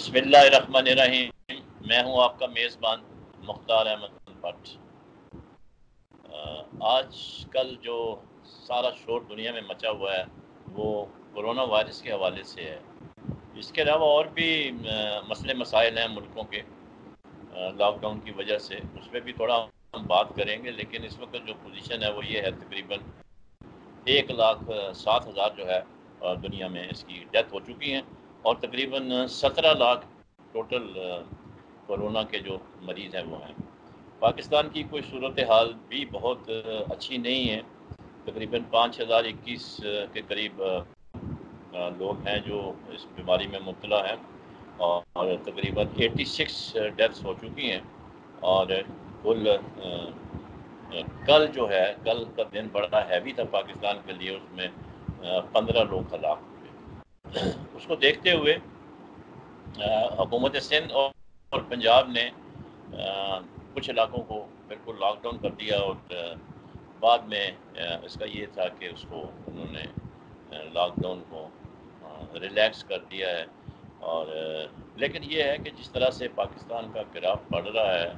बिस्मिल्लाहिर्रहमानिर्रहीम। मैं हूं आपका मेज़बान मुख्तार अहमद भट्ट। आज कल जो सारा शोर दुनिया में मचा हुआ है वो कोरोना वायरस के हवाले से है। इसके अलावा और भी मसले मसाइल हैं मुल्कों के लॉकडाउन की वजह से, उस पर भी थोड़ा हम बात करेंगे। लेकिन इस वक्त जो पोजीशन है वो ये है, तकरीबन 1,07,000 जो है दुनिया में इसकी डेथ हो चुकी हैं और तकरीबन 17 लाख टोटल कोरोना के जो मरीज़ हैं वो हैं। पाकिस्तान की कोई सूरत हाल भी बहुत अच्छी नहीं है। तकरीबन 5,021 के करीब लोग हैं जो इस बीमारी में मुब्तला हैं और तकरीबन 86 डेथ्स हो चुकी हैं। और कुल कल जो है, कल का दिन बड़ा हैवी था पाकिस्तान के लिए, उसमें 15 लोग हलाक हुए। उसको देखते हुए हुकूमत सिंध और पंजाब ने कुछ इलाकों को बिल्कुल लॉकडाउन कर दिया और बाद में इसका ये था कि उसको उन्होंने लॉकडाउन को रिलैक्स कर दिया है। और लेकिन ये है कि जिस तरह से पाकिस्तान का गिराव बढ़ रहा है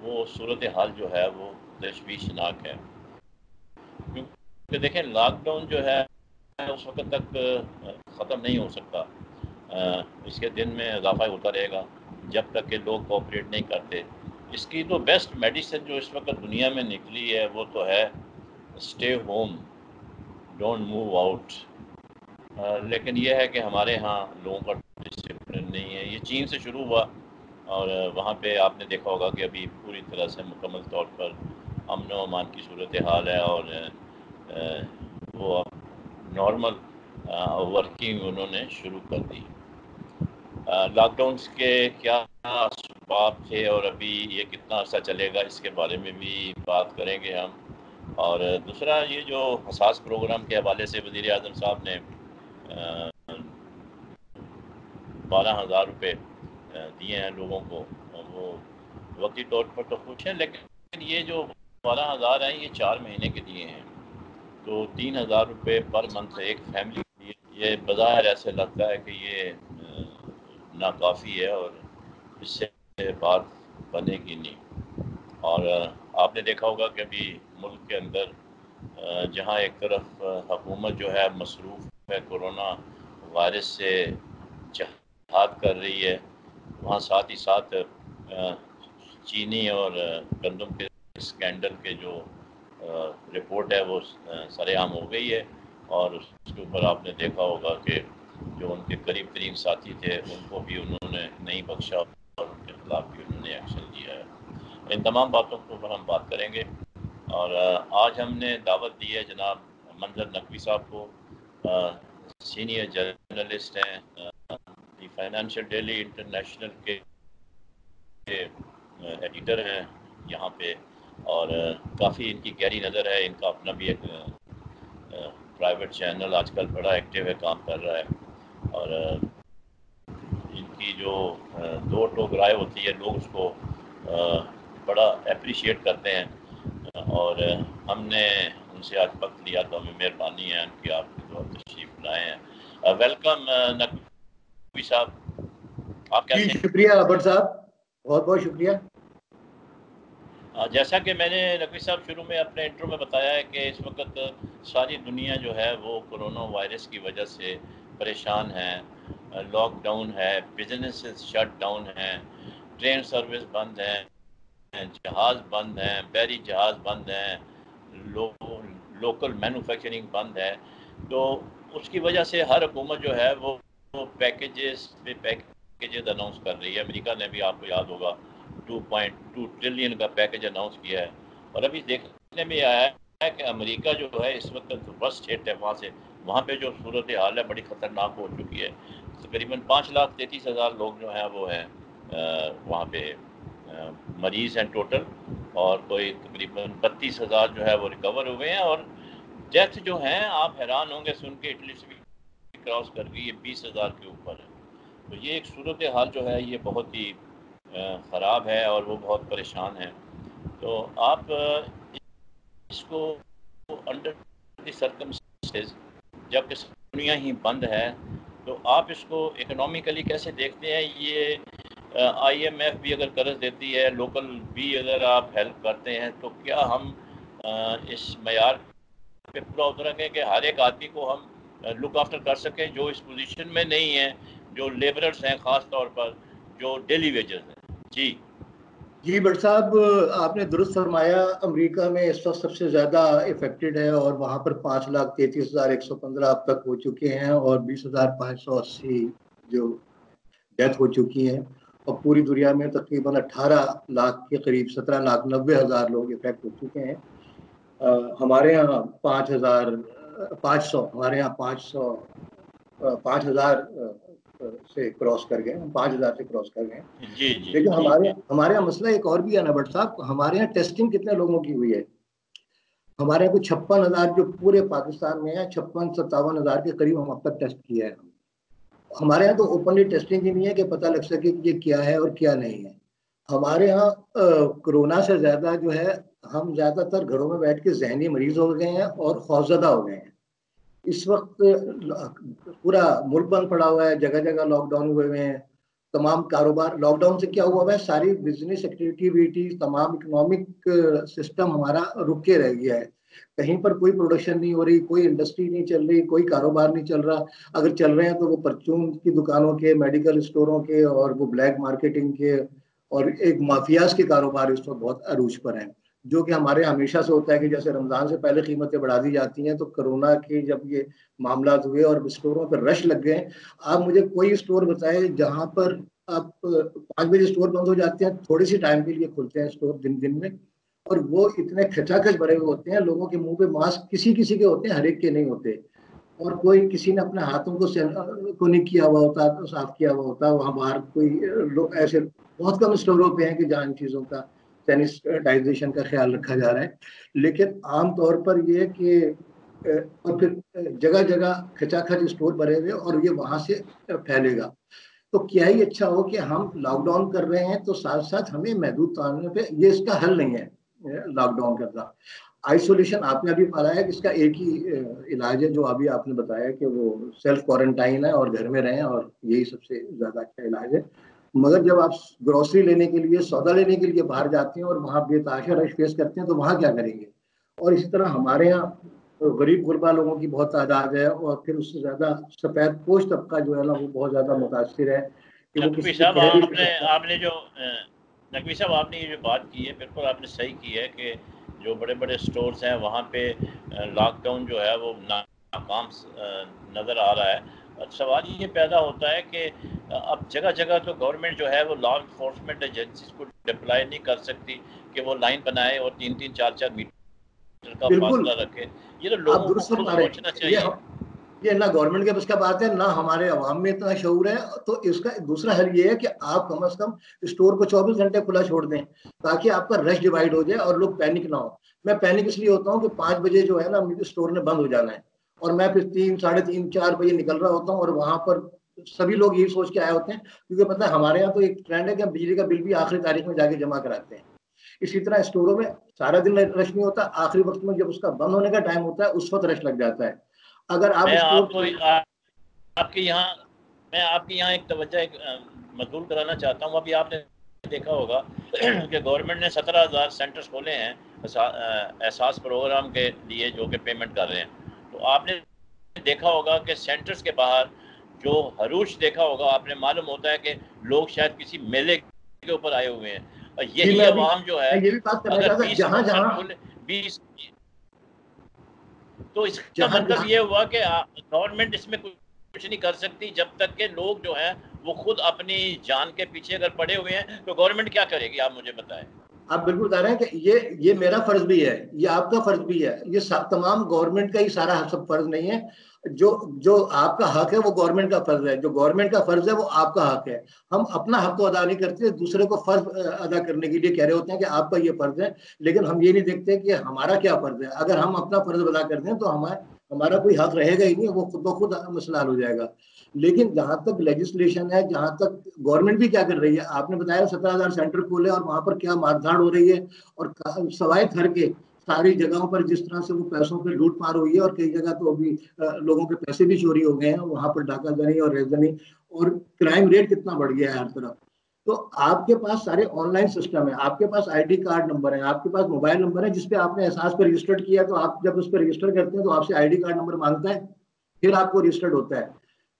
वो सूरत हाल जो है वो तशवीशनाक है। क्योंकि देखें, लॉकडाउन जो है उस वक्त तक ख़त्म नहीं हो सकता। इसके दिन में इजाफा होता रहेगा जब तक कि लोग कोऑपरेट नहीं करते। इसकी तो बेस्ट मेडिसिन जो इस वक्त दुनिया में निकली है वो तो है stay home, don't move out. लेकिन यह है कि हमारे यहाँ लोगों का डिसिप्लिन नहीं है। ये चीन से शुरू हुआ और वहाँ पे आपने देखा होगा कि अभी पूरी तरह से मुकम्मल तौर पर अमन व अमान की सूरत हाल है और वो अब नॉर्मल वर्किंग उन्होंने शुरू कर दी। लॉकडाउन के क्या असबाब थे और अभी ये कितना अर्सा चलेगा, इसके बारे में भी बात करेंगे हम। और दूसरा, ये जो हसास प्रोग्राम के हवाले से वज़ीर आज़म साहब ने 12,000 रुपये दिए हैं लोगों को, वो वक्ती तौर पर तो खुश हैं, लेकिन ये जो 12,000 हैं ये 4 महीने के दिए हैं, तो 3,000 रुपये पर मंथ एक फैमिली के लिए ये बज़ाहिर ऐसे लगता है कि ये नाकाफ़ी है और इससे बात बनेगी नहीं। और आपने देखा होगा कि अभी मुल्क के अंदर जहाँ एक तरफ हुकूमत जो है मसरूफ़ है कोरोना वायरस से जहाद कर रही है, वहाँ साथ ही साथ चीनी और गंदम के स्कैंडल के जो रिपोर्ट है वो सरेआम हो गई है। और उसके ऊपर आपने देखा होगा कि जो उनके करीब तरीन साथी थे उनको भी उन्होंने नहीं बख्शा और उनके खिलाफ भी उन्होंने एक्शन लिया है। इन तमाम बातों के ऊपर हम बात करेंगे। और आज हमने दावत दी है जनाब मंजर नकवी साहब को, सीनियर जर्नलिस्ट हैं, फाइनेंशियल डेली इंटरनेशनल के एडिटर हैं यहाँ पे, और काफ़ी इनकी गहरी नज़र है। इनका अपना भी एक प्राइवेट चैनल आजकल बड़ा एक्टिव है, काम कर रहा है। और इनकी जो दो टोक राय होती है लोग उसको बड़ा अप्रिशिएट करते हैं। और हमने उनसे आज वक्त लिया तो हमें मेहरबानी है उनकी, आपकी जो तशरीफ़ लाए हैं। वेलकम नकवी साहब, आप कैसे हैं? शुक्रिया भट्ट साहब, बहुत बहुत शुक्रिया। जैसा कि मैंने नकवी साहब शुरू में अपने इंट्रो में बताया है कि इस वक्त सारी दुनिया जो है वो कोरोना वायरस की वजह से परेशान है। लॉकडाउन है, बिजनेस शट डाउन हैं, ट्रेन सर्विस बंद हैं, जहाज़ बंद हैं, बहरी जहाज़ बंद हैं, लोकल मैन्युफैक्चरिंग बंद है। तो उसकी वजह से हर हुकूमत जो है वो पैकेजेस पे पैकेजेस अनाउंस कर रही है। अमेरिका ने भी, आपको याद होगा, 2.2 ट्रिलियन का पैकेज अनाउंस किया है। और अभी देखने में आया है कि अमेरिका जो है इस वक्त वर्स्ट स्टेट है, वहाँ पे जो सूरत हाल है बड़ी ख़तरनाक हो चुकी है। तकरीबन 5,33,000 लोग जो हैं वो हैं वहाँ पे मरीज़ हैं टोटल, और कोई तकरीबन 32,000 जो है वो रिकवर हुए हैं। और डेथ जो हैं आप हैरान होंगे सुन के, इटली से भी क्रॉस कर गई, ये 20,000 के ऊपर है। तो ये एक सूरत हाल जो है ये बहुत ही ख़राब है और वो बहुत परेशान है। तो आप इसको अंडर द सर्कमस्टेंसेस, जबकि दुनिया ही बंद है, تو آپ اس کو اکنامیکلی کیسے دیکھتے ہیں؟ یہ آئی ایم ایف بھی اگر قرض دیتی ہے، لوکل بھی اگر آپ ہیلپ کرتے ہیں، تو کیا ہم اس معیار پہ پورا اتریں گے کہ ہر ایک آدمی کو ہم لک آفٹر کر سکیں جو اس پوزیشن میں نہیں ہیں، جو لیبررز ہیں خاص طور پر، جو ڈیلی ویجز ہیں؟ جی جی بٹ صاحب، آپ نے درست فرمایا، امریکہ میں اس وقت سب سے زیادہ افیکٹڈ ہے، اور وہاں پر 5,33,115 اب تک ہو چکے ہیں، اور 20,580 جو ڈیتھ ہو چکی ہیں، اور پوری دنیا میں تقریباً 18 لاکھ کے قریب 17,90,000 لوگ افیکٹ ہو چکے ہیں۔ ہمارے یہاں 5,500 ہمارے یہاں 5,000 سے کراس کر گئے، ہم 5,000 سے کراس کر گئے۔ جی جی لیکن جی ہمارے یہاں مسئلہ ایک اور بھی ہے نا بٹ صاحب، ہمارے یہاں ٹیسٹنگ کتنے لوگوں کی ہوئی ہے؟ ہمارے یہاں کوئی 56,000 جو پورے پاکستان میں ہے، 56-57,000 کے قریب ہم اب تک ٹیسٹ کیا ہے۔ ہمارے یہاں تو اوپنلی ٹیسٹنگ ہی نہیں ہے کہ پتہ لگ سکے کہ یہ کیا ہے اور کیا نہیں ہے۔ ہمارے یہاں کورونا سے زیادہ جو ہے، ہم زیادہ تر گھروں میں بیٹھ کے ذہنی مریض ہو گئے ہیں اور خوفزدہ ہو گئے ہیں۔ اس وقت پورا ملک بند پڑا ہوا ہے، جگہ جگہ لاک ڈاؤن ہوئے ہوئے ہیں، تمام کاروبار لاک ڈاؤن سے کیا ہوا ہے، ساری بزنس ایکٹیویٹی، تمام اکنامک سسٹم ہمارا رک کے رہ گیا ہے۔ کہیں پر کوئی پروڈکشن نہیں ہو رہی، کوئی انڈسٹری نہیں چل رہی، کوئی کاروبار نہیں چل رہا۔ اگر چل رہے ہیں تو وہ پرچون کی دکانوں کے، میڈیکل اسٹوروں کے، اور وہ بلیک مارکیٹنگ کے، اور ایک مافیاز کے کاروبار اس وقت بہت عروج پر ہیں، جو کہ ہمارے ہمیشہ سے ہوتا ہے کہ جیسے رمضان سے پہلے قیمتیں بڑھا دی جاتی ہیں، تو کرونا کی جب یہ معاملات ہوئے اور اسٹوروں پر رش لگ گئے، آپ مجھے کوئی اسٹور بتائے جہاں پر آپ 5 بجے اسٹور بند ہو جاتے ہیں، تھوڑی سی ٹائم کے لیے کھلتے ہیں اسٹور دن میں، اور وہ اتنے کھچا کھچ بھرے ہوئے ہوتے ہیں، لوگوں کے منہ پہ ماسک کسی کسی کے ہوتے ہیں، ہر ایک کے نہیں ہوتے، اور کوئی کسی نے اپنے ہاتھوں کو نہیں کیا ہوا ہوتا، صاف کیا ہوا ہوتا۔ وہاں باہر کوئی لوگ ایسے بہت کم اسٹوروں پہ ہیں کہ جہاں ان چیزوں کا سینیٹائزیشن کا خیال رکھا جا رہا ہے، لیکن عام طور پر یہ کہ اور پھر جگہ جگہ کھچا کھچ اسٹور بھرے ہوئے، اور یہ وہاں سے پھیلے گا۔ تو کیا ہی اچھا ہو کہ ہم لاک ڈاؤن کر رہے ہیں، تو ساتھ ساتھ ہمیں محدود تعمیروں پہ، یہ اس کا حل نہیں ہے لاک ڈاؤن کرنا۔ آئسولیشن آپ نے ابھی بتایا کہ اس کا ایک ہی علاج ہے، جو ابھی آپ نے بتایا کہ وہ سیلف کوارنٹائن ہے اور گھر میں رہیں، اور یہی سب سے زیادہ اچھا علاج ہے۔ مگر جب آپ گروسری لینے کے لیے، سودا لینے کے لیے باہر جاتے ہیں اور وہاں بے تحاشا رش فیس کرتے ہیں، تو وہاں کیا کریں گے؟ اور اسی طرح ہمارے یہاں غریب غربا لوگوں کی بہت تعداد ہے، اور پھر اس سے زیادہ سفید پوش طبقہ جو ہے نا، وہ بہت زیادہ متاثر ہے کہ وہ نقوی کسی سے صاحب، کہہ بھی نہیں سکتا۔ آپ نے جو نقوی صاحب آپ نے یہ جو بات کی ہے، بالکل آپ نے صحیح کی ہے کہ جو بڑے بڑے سٹورز ہیں وہاں پہ لاک ڈاؤن جو ہے وہ ناکام نظر آ رہا ہے۔ سوال یہ پیدا ہوتا ہے کہ اب جگہ جگہ تو گورنمنٹ جو ہے وہ لا انفورسمنٹ ایجنسیز کو ڈپلائی نہیں کر سکتی کہ وہ لائن بنائے اور 3-4 میٹر کا بالکل فاصلہ رکھے۔ یہ تو آپ لوگوں کو درست خود فرما رہے سوچنا ہیں، چاہیے۔ یہ نہ گورنمنٹ کے بس کا بات ہے، نہ ہمارے عوام میں اتنا شعور ہے۔ تو اس کا دوسرا حل یہ ہے کہ آپ کم از کم اسٹور کو 24 گھنٹے کھلا چھوڑ دیں، تاکہ آپ کا رش ڈیوائڈ ہو جائے اور لوگ پینک نہ ہو۔ میں پینک اس لیے ہوتا ہوں کہ 5 بجے جو ہے نا، مجھے اسٹور نے بند ہو جانا ہے، اور میں پھر 3، 3:30، 4 بجے نکل رہا ہوتا ہوں، اور وہاں پر سبھی لوگ یہی سوچ کے آئے ہوتے ہیں، کیونکہ پتہ ہے ہمارے یہاں تو ایک ٹرینڈ ہے کہ ہم بجلی کا بل بھی آخری تاریخ میں جا کے جمع کراتے ہیں۔ اسی طرح اسٹوروں میں سارا دن رش نہیں ہوتا، آخری وقت میں جب اس کا بند ہونے کا ٹائم ہوتا ہے، اس وقت رش لگ جاتا ہے۔ اگر آپ میں اسٹور آپ کو آپ کے یہاں ایک توجہ مبذول کرانا چاہتا ہوں۔ ابھی آپ نے دیکھا ہوگا کہ گورنمنٹ نے 17,000 سینٹرز کھولے ہیں احساس پروگرام کے لیے، جو کہ پیمنٹ کر رہے ہیں۔ تو آپ نے دیکھا ہوگا کہ سینٹرز کے باہر جو ہروش دیکھا ہوگا آپ نے، معلوم ہوتا ہے کہ لوگ شاید کسی میلے کے اوپر آئے ہوئے ہیں، اور جی، یہی عوام جو ہے میں یہ بھی بات کرنا اگر چاہتا ہوں، 20 اسٹور کھلے 20، تو اس کا جہاں مطلب یہ ہوا کہ گورنمنٹ اس میں کچھ نہیں کر سکتی جب تک کہ لوگ جو ہیں وہ خود اپنی جان کے پیچھے اگر پڑے ہوئے ہیں، تو گورنمنٹ کیا کرے گی؟ آپ مجھے بتائیں۔ آپ بالکل بتا رہے ہیں کہ یہ میرا فرض بھی ہے، یہ آپ کا فرض بھی ہے، یہ تمام گورنمنٹ کا ہی سارا سب فرض نہیں ہے۔ جو آپ کا حق ہے وہ گورنمنٹ کا فرض ہے، جو گورنمنٹ کا فرض ہے وہ آپ کا حق ہے۔ ہم اپنا حق تو ادا نہیں کرتے، دوسرے کو فرض ادا کرنے کے لیے کہہ رہے ہوتے ہیں کہ آپ کا یہ فرض ہے، لیکن ہم یہ نہیں دیکھتے کہ ہمارا کیا فرض ہے۔ اگر ہم اپنا فرض ادا کرتے ہیں تو ہمارا کوئی حق رہے گا ہی نہیں، وہ خود بخود مسئلہ حل ہو جائے گا۔ لیکن جہاں تک لیجسلیشن ہے، جہاں تک گورنمنٹ بھی کیا کر رہی ہے، آپ نے بتایا 17,000 سینٹر کھولے اور وہاں پر کیا مار دھاڑ ہو رہی ہے، اور سوائے گھر کے सारी जगहों पर जिस तरह से वो पैसों पे लूट मार हुई है, और कई जगह तो अभी लोगों के पैसे भी चोरी हो गए हैं, वहां पर डाकाजनी और रेजनी, और क्राइम रेट कितना बढ़ गया है हर तरफ। तो आपके पास सारे ऑनलाइन सिस्टम है, आपके पास आईडी कार्ड नंबर है, आपके पास मोबाइल नंबर है जिसपे आपने एहसास पर रजिस्टर्ड किया, तो आप जब उस पर रजिस्टर करते हैं तो आपसे आईडी कार्ड नंबर मांगता है, फिर आपको रजिस्टर्ड होता है।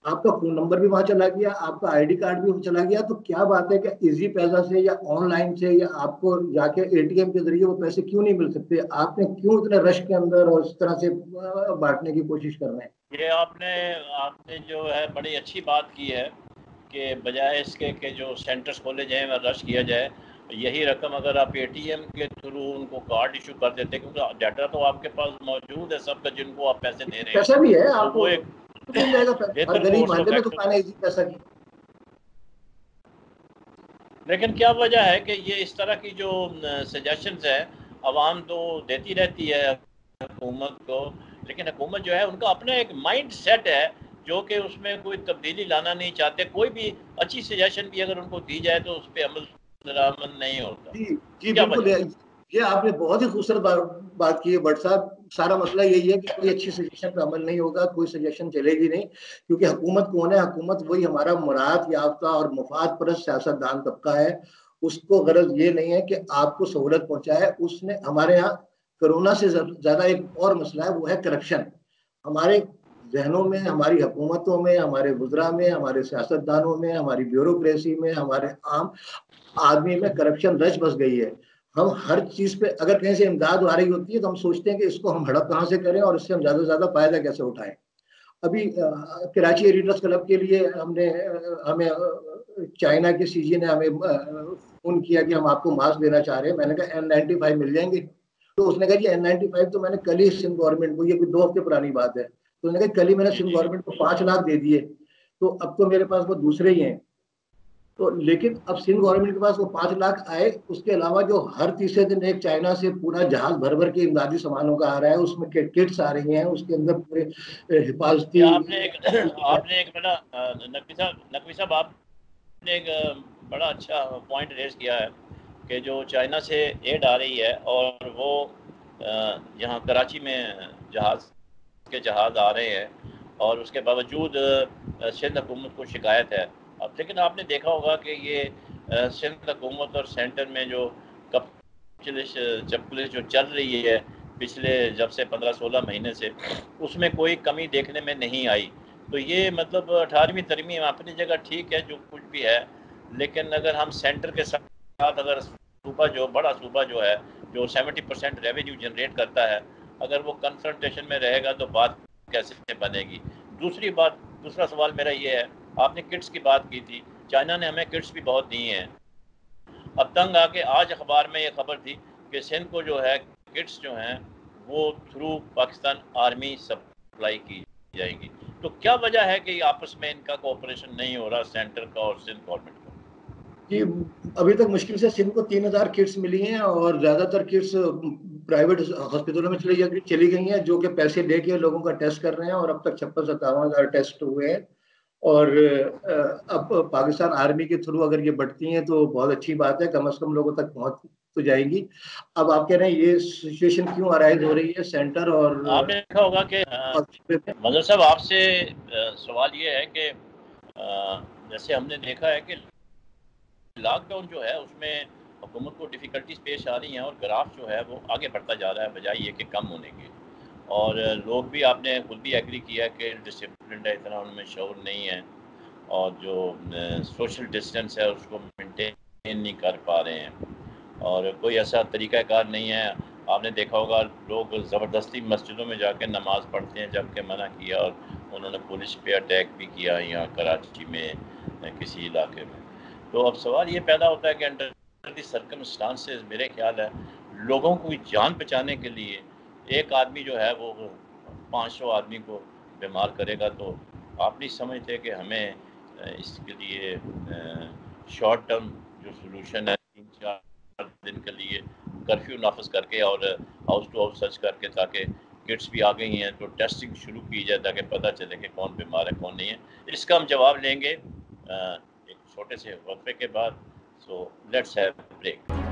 आपका फोन नंबर भी वहां चला गया, आपका आईडी कार्ड भी चला गया, तो क्या बात है कि इजी पैसा से या ऑनलाइन से या आपको जाके एटीएम के जरिए वो पैसे क्यों नहीं मिल सकते? आपने क्यों इतने रश के अंदर और इस तरह से बांटने की कोशिश कर रहे हैं? ये आपने जो है बड़ी अच्छी बात की है कि बजाय इसके कि जो सेंटर्स खोले जाएं और रश किया जाए, यही रकम अगर आप एटीएम के थ्रू उनको कार्ड इशू कर देते, क्योंकि डाटा तो आपके पास मौजूद है सबका जिनको आप पैसे दे रहे हैं, पैसा भी है तो आपको वो एक मिल जाएगा, हर बेहतर गरीब कोर्स ऑफ मोहल्ले में एक्शन। दुकान है इजी पैसा की। लेकिन क्या वजह है कि ये इस तरह की जो सजेशंस है आवाम तो देती रहती है हुकूमत को, लेकिन हुकूमत जो है उनका अपना एक माइंड सेट है जो कि उसमें कोई तब्दीली लाना नहीं चाहते। कोई भी अच्छी सजेशन भी अगर उनको दी जाए तो उस पर अमल दरामद नहीं होता। जी जी क्या बिल्कुल, वजह? ये आपने बहुत ही खूबसूरत बात की है भट्ट साहब। सारा मसला यही है कि कोई अच्छी सजेशन पे अमल नहीं होगा, कोई सजेशन चलेगी नहीं, क्योंकि हुकूमत कौन है? हुकूमत वही हमारा मुराद याफ्ता और मुफाद परस्त सियासतदान तबका है। उसको गरज ये नहीं है कि आपको सहूलत पहुंचाए। उसने हमारे यहाँ कोरोना से ज्यादा एक और मसला है, वो है करप्शन। हमारे जहनों में, हमारी हुकूमतों में, हमारे वुज़रा में, हमारे सियासतदानों में, हमारी ब्यूरोक्रेसी में, हमारे आम आदमी में करप्शन रच बस गई है। हम हर चीज पे अगर कहीं से इमदाद आ रही होती है तो हम सोचते हैं कि इसको हम हड़प कहाँ से करें और इससे हम ज्यादा से ज्यादा फायदा कैसे उठाएं। अभी कराची एडिटर्स क्लब के लिए हमें चाइना के सीजी ने हमें फोन किया कि हम आपको मास्क देना चाह रहे हैं। मैंने कहा N95 मिल जाएंगे? तो उसने कहा जी N95 तो मैंने कल ही सिंध गवर्नमेंट को, ये कोई 2 हफ्ते पुरानी बात है, तो उसने कहा कल ही मैंने जी सिंध जी गवर्नमेंट को 5 लाख दे दिए, तो अब तो मेरे पास वो दूसरे ही हैं। तो लेकिन अब सिंध गवर्नमेंट के पास वो 5 लाख आए, उसके अलावा जो हर तीसरे दिन एक चाइना से पूरा जहाज भर भर के इमदादी सामानों का आ रहा है, उसमें किट्स आ रही हैं, उसके अंदर पूरे ये हिफाजती आपने एक बड़ा नकवी साहब आपने एक बड़ा अच्छा पॉइंट रेज किया है कि जो चाइना से एड आ रही है और वो यहाँ कराची में जहाज़ आ रहे हैं और उसके बावजूद सिंध हुकूमत को शिकायत है। अब लेकिन आपने देखा होगा कि ये सिंध हुकूमत और सेंटर में जो चपकुलिस जो चल रही है पिछले जब से 15-16 महीने से, उसमें कोई कमी देखने में नहीं आई। तो ये मतलब 18वीं तरमीम अपनी जगह ठीक है जो कुछ भी है, लेकिन अगर हम सेंटर के साथ अगर सूबा जो बड़ा सूबा जो है जो 70% रेवेन्यू जनरेट करता है, अगर वो कन्फ्रंटेशन में रहेगा तो बात कैसे बनेगी। दूसरा सवाल मेरा ये है, आपने किट्स की बात की थी, चाइना ने हमें किट्स भी बहुत दी हैं। अब तंग आके आज अखबार में ये खबर थी कि सिंध को जो है किट्स जो हैं वो थ्रू पाकिस्तान आर्मी सप्लाई की जाएगी। तो क्या वजह है कि आपस में इनका कोऑपरेशन नहीं हो रहा सेंटर का और सिंध गवर्नमेंट का? जी, अभी तक मुश्किल से सिंध को 3000 किट्स मिली हैं और ज्यादातर किट्स प्राइवेट हॉस्पिटलों में चली गई हैं, जो कि पैसे दे के लोगों का टेस्ट कर रहे हैं, और अब तक 56-57 हजार टेस्ट हुए हैं। और अब पाकिस्तान आर्मी के थ्रू अगर ये बढ़ती हैं तो बहुत अच्छी बात है, कम से कम लोगों तक पहुंच तो जाएगी। अब आप कह रहे हैं ये सिचुएशन क्यों अराइज हो रही है सेंटर और आपने देखा होगा कि मंजर साहब आपसे सवाल ये है कि जैसे हमने देखा है कि लॉकडाउन जो है उसमें हुकूमत को डिफ़िकल्टीज पेश आ रही हैं और ग्राफ जो है वो आगे बढ़ता जा रहा है बजाय ये कि कम होने के। और लोग भी, आपने खुद भी एग्री किया कि डिसिप्लिन है, इतना उनमें शऊर नहीं है और जो सोशल डिस्टेंस है उसको मेंटेन नहीं कर पा रहे हैं और कोई ऐसा तरीक़ाकार नहीं है। आपने देखा होगा लोग ज़बरदस्ती मस्जिदों में जाकर नमाज़ पढ़ते हैं जबकि मना किया, और उन्होंने पुलिस पे अटैक भी किया यहाँ कराची में किसी इलाके में। तो अब सवाल ये पैदा होता है कि अंडर दी सर्कमस्टांसेस मेरे ख्याल है लोगों को जान बचाने के लिए एक आदमी जो है वो 500 आदमी को बीमार करेगा, तो आप नहीं समझते कि हमें इसके लिए शॉर्ट टर्म जो सोल्यूशन है 3-4 दिन के लिए कर्फ्यू नाफिज करके और हाउस टू हाउस सर्च करके, ताकि किट्स भी आ गई हैं तो टेस्टिंग शुरू की जाए ताकि पता चले कि कौन बीमार है कौन नहीं है। इसका हम जवाब लेंगे एक छोटे से वक्फे के बाद। So let's have break.